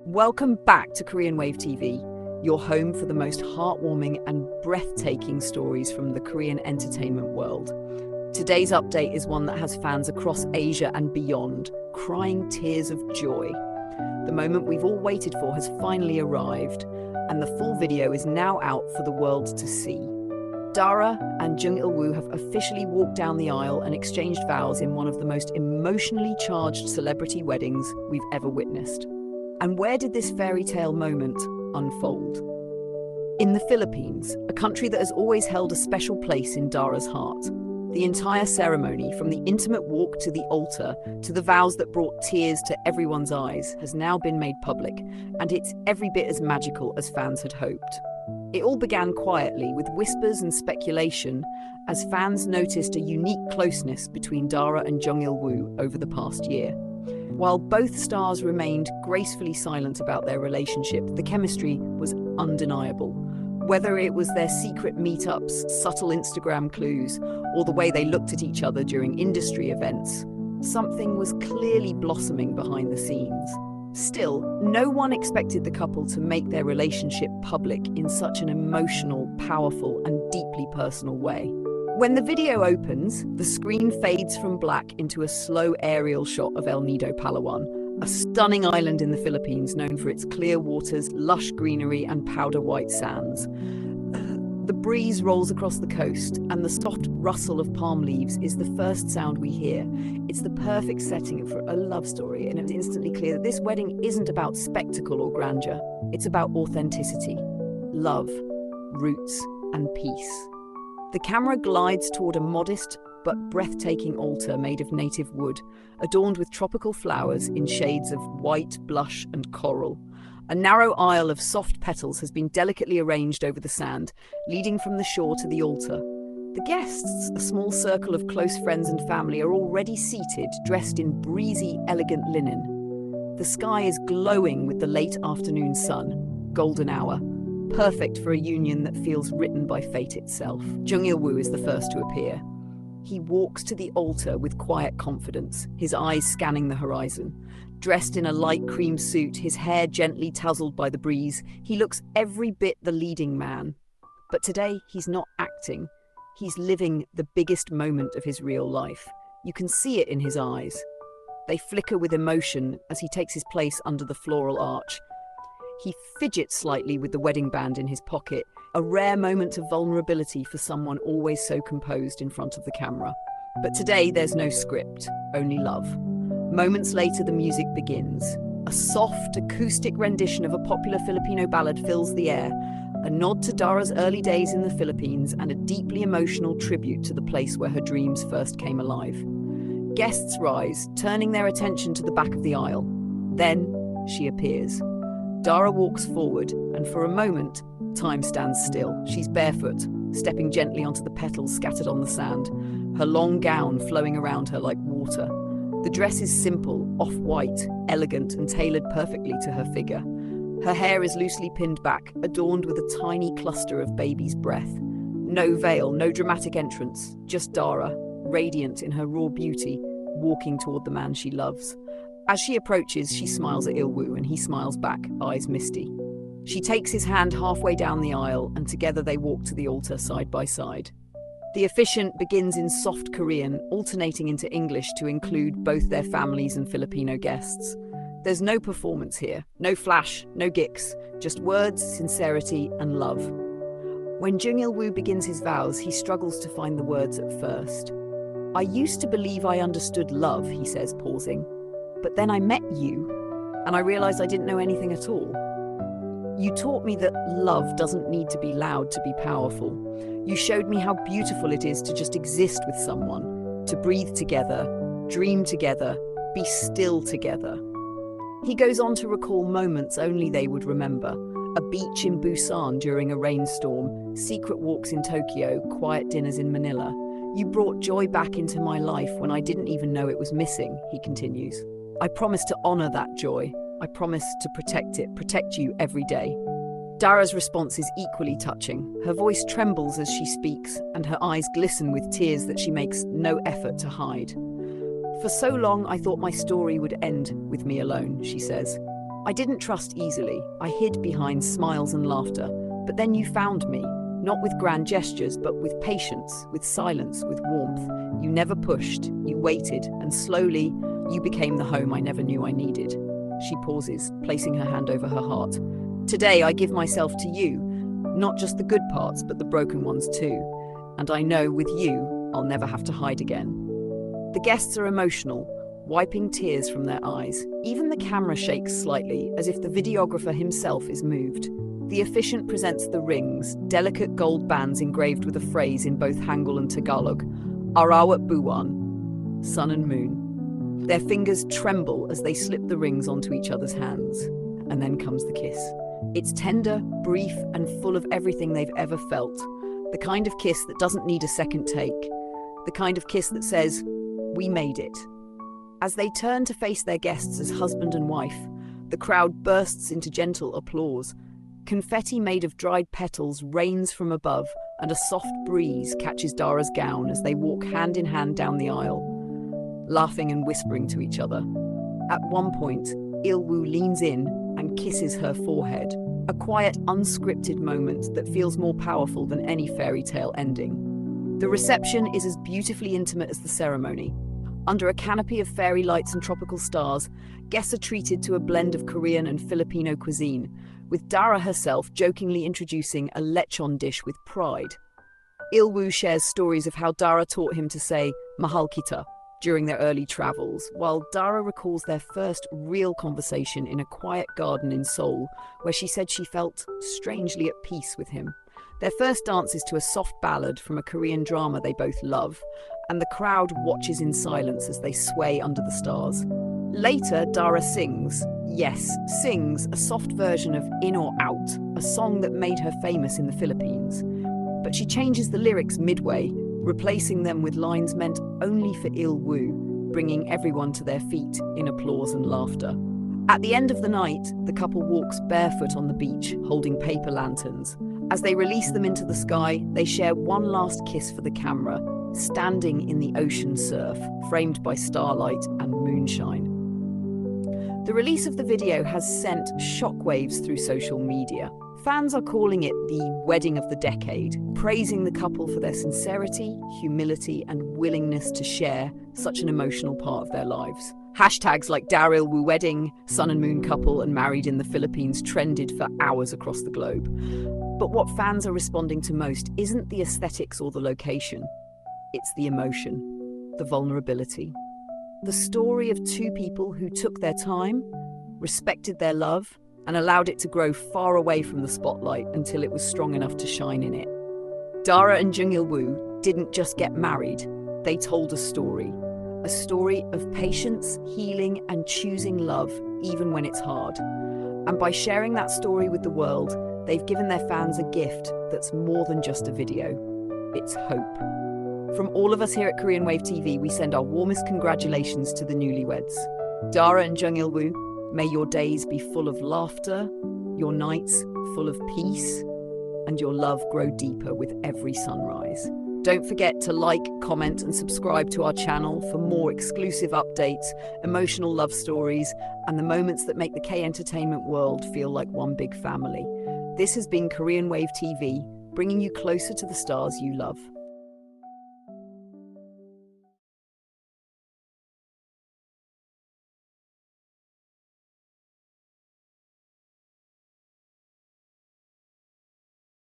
Welcome back to Korean Wave TV, your home for the most heartwarming and breathtaking stories from the Korean entertainment world. Today's update is one that has fans across Asia and beyond crying tears of joy. The moment we've all waited for has finally arrived, and the full video is now out for the world to see. Dara and Jung have officially walked down the aisle and exchanged vows in one of the most emotionally charged celebrity weddings we've ever witnessed. And where did this fairy tale moment unfold? In the Philippines, a country that has always held a special place in Dara's heart. The entire ceremony, from the intimate walk to the altar to the vows that brought tears to everyone's eyes, has now been made public, and it's every bit as magical as fans had hoped. It all began quietly, with whispers and speculation, as fans noticed a unique closeness between Dara and Jung over the past year. While both stars remained gracefully silent about their relationship, the chemistry was undeniable. Whether it was their secret meetups, subtle Instagram clues, or the way they looked at each other during industry events, something was clearly blossoming behind the scenes. Still, no one expected the couple to make their relationship public in such an emotional, powerful, and deeply personal way. When the video opens, the screen fades from black into a slow aerial shot of El Nido, Palawan, a stunning island in the Philippines known for its clear waters, lush greenery, and powder-white sands. The breeze rolls across the coast, and the soft rustle of palm leaves is the first sound we hear. It's the perfect setting for a love story, and it's instantly clear that this wedding isn't about spectacle or grandeur. It's about authenticity, love, roots, and peace. The camera glides toward a modest but breathtaking altar made of native wood, adorned with tropical flowers in shades of white, blush, and coral. A narrow aisle of soft petals has been delicately arranged over the sand, leading from the shore to the altar. The guests, a small circle of close friends and family, are already seated, dressed in breezy, elegant linen. The sky is glowing with the late afternoon sun, golden hour, perfect for a union that feels written by fate itself. Jung is the first to appear. He walks to the altar with quiet confidence, his eyes scanning the horizon. Dressed in a light cream suit, his hair gently tousled by the breeze, he looks every bit the leading man. But today, he's not acting. He's living the biggest moment of his real life. You can see it in his eyes. They flicker with emotion as he takes his place under the floral arch. He fidgets slightly with the wedding band in his pocket, a rare moment of vulnerability for someone always so composed in front of the camera. But today there's no script, only love. Moments later, the music begins. A soft, acoustic rendition of a popular Filipino ballad fills the air, a nod to Dara's early days in the Philippines and a deeply emotional tribute to the place where her dreams first came alive. Guests rise, turning their attention to the back of the aisle. Then she appears. Dara walks forward, and for a moment, time stands still. She's barefoot, stepping gently onto the petals scattered on the sand, her long gown flowing around her like water. The dress is simple, off-white, elegant, and tailored perfectly to her figure. Her hair is loosely pinned back, adorned with a tiny cluster of baby's breath. No veil, no dramatic entrance, just Dara, radiant in her raw beauty, walking toward the man she loves. As she approaches, she smiles at and he smiles back, eyes misty. She takes his hand halfway down the aisle, and together they walk to the altar side by side. The officiant begins in soft Korean, alternating into English to include both their families and Filipino guests. There's no performance here, no flash, no gigs, just words, sincerity, and love. When Jung begins his vows, he struggles to find the words at first. "I used to believe I understood love," he says, pausing. "But then I met you, and I realized I didn't know anything at all. You taught me that love doesn't need to be loud to be powerful. You showed me how beautiful it is to just exist with someone, to breathe together, dream together, be still together." He goes on to recall moments only they would remember. A beach in Busan during a rainstorm, secret walks in Tokyo, quiet dinners in Manila. "You brought joy back into my life when I didn't even know it was missing," he continues. "I promise to honor that joy. I promise to protect you every day." Dara's response is equally touching. Her voice trembles as she speaks, and her eyes glisten with tears that she makes no effort to hide. "For so long, I thought my story would end with me alone," she says. I didn't trust easily. I hid behind smiles and laughter. But then you found me, not with grand gestures, but with patience, with silence, with warmth. You never pushed, you waited, and slowly you became the home I never knew I needed. She pauses, placing her hand over her heart. Today I give myself to you, not just the good parts, but the broken ones too. And I know with you, I'll never have to hide again. The guests are emotional, wiping tears from their eyes. Even the camera shakes slightly, as if the videographer himself is moved. The officiant presents the rings, delicate gold bands engraved with a phrase in both Hangul and Tagalog, Arawat Buwan, sun and moon. Their fingers tremble as they slip the rings onto each other's hands. And then comes the kiss. It's tender, brief, and full of everything they've ever felt. The kind of kiss that doesn't need a second take. The kind of kiss that says, "We made it." As they turn to face their guests as husband and wife, the crowd bursts into gentle applause. Confetti made of dried petals rains from above, and a soft breeze catches Dara's gown as they walk hand in hand down the aisle, laughing and whispering to each other. At one point, Ilwu leans in and kisses her forehead, a quiet, unscripted moment that feels more powerful than any fairy tale ending. The reception is as beautifully intimate as the ceremony. Under a canopy of fairy lights and tropical stars, guests are treated to a blend of Korean and Filipino cuisine, with Dara herself jokingly introducing a lechon dish with pride. Ilwu shares stories of how Dara taught him to say "mahal kita" during their early travels, while Dara recalls their first real conversation in a quiet garden in Seoul, where she said she felt strangely at peace with him. Their first dance is to a soft ballad from a Korean drama they both love, and the crowd watches in silence as they sway under the stars. Later, Dara sings a soft version of In or Out, a song that made her famous in the Philippines. But she changes the lyrics midway, replacing them with lines meant only for Ilwu, bringing everyone to their feet in applause and laughter. At the end of the night, the couple walks barefoot on the beach, holding paper lanterns. As they release them into the sky, they share one last kiss for the camera, standing in the ocean surf, framed by starlight and moonshine. The release of the video has sent shockwaves through social media. Fans are calling it the wedding of the decade, praising the couple for their sincerity, humility, and willingness to share such an emotional part of their lives. Hashtags like Darilwu wedding, sun and moon couple, and married in the Philippines trended for hours across the globe. But what fans are responding to most isn't the aesthetics or the location. It's the emotion, the vulnerability. The story of two people who took their time, respected their love, and allowed it to grow far away from the spotlight until it was strong enough to shine in it. Dara and Jung Il-woo didn't just get married, they told a story of patience, healing, and choosing love even when it's hard. And by sharing that story with the world, they've given their fans a gift that's more than just a video. It's hope. From all of us here at Korean Wave TV, we send our warmest congratulations to the newlyweds. Dara and Jung Il-woo, may your days be full of laughter, your nights full of peace, and your love grow deeper with every sunrise. Don't forget to like, comment, and subscribe to our channel for more exclusive updates, emotional love stories, and the moments that make the K-entertainment world feel like one big family. This has been Korean Wave TV, bringing you closer to the stars you love.